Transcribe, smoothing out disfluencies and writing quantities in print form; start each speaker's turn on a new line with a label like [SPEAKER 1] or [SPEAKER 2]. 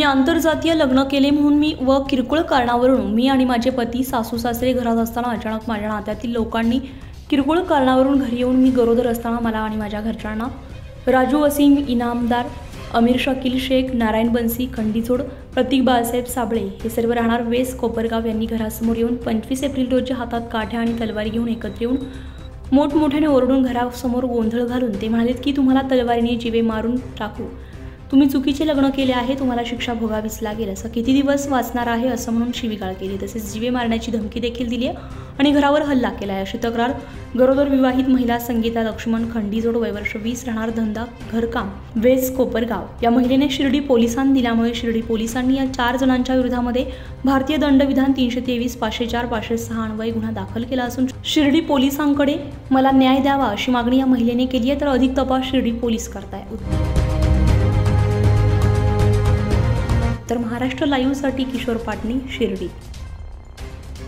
[SPEAKER 1] मी आंतरजातीय लग्न केले म्हणून व किरकोळ कारणावरून मी आणि माझे पती सासू सासरे घरात असताना अचानक माझ्या नात्यातील लोकांनी किरकोळ कारणावरून घरी येऊन मी गरोदर असताना मला आणि माझ्या घरच्यांना राजू वसीम इनामदार, अमीर शकील शेख, नारायण बन्सी खंडीचोड, प्रतीक बाळासाहेब साबळे हे सर्व राहणार वेस कोपरगाव यांनी घरासमोर येऊन 25 एप्रिल रोजी हातात काठ्या आणि तलवारी घेऊन एकत्र येऊन मोठमोठ्याने ओरडून घरासमोर गोंधळ घालून ते म्हणालेत की तुम्हाला तलवारीने जीवे मारून टाकू, तुम्ही चुकीचे लग्न केले आहे, तुम्हाला शिक्षा भोगावीच लागेल, असं किती दिवस वाचणार आहे असं म्हणून शिवीगाळ केली, तसेच जीवे मारण्याची धमकी देखील दिली आहे आणि घरावर हल्ला केला आहे अशी तक्रार गरोदर विवाहित महिला संगीता लक्ष्मण खंडीजोड वयवर्ष 20 राहणार धंदा घरकाम वेस कोपरगाव या महिलेने शिर्डी पोलिसांना दिल्यामुळे शिर्डी पोलिसांनी या 4 जणांच्या विरोधामध्ये भारतीय दंडविधान 323, 504, 506 अन्वये गुन्हा दाखल केला असून शिर्डी पोलिसांकडे मला न्याय द्यावा अशी मागणी या महिलेने केली आहे, तर अधिक तपास शिर्डी पोलीस करतायत। तर महाराष्ट्र लाईव्हसाठी किशोर पाटणी, शिर्डी।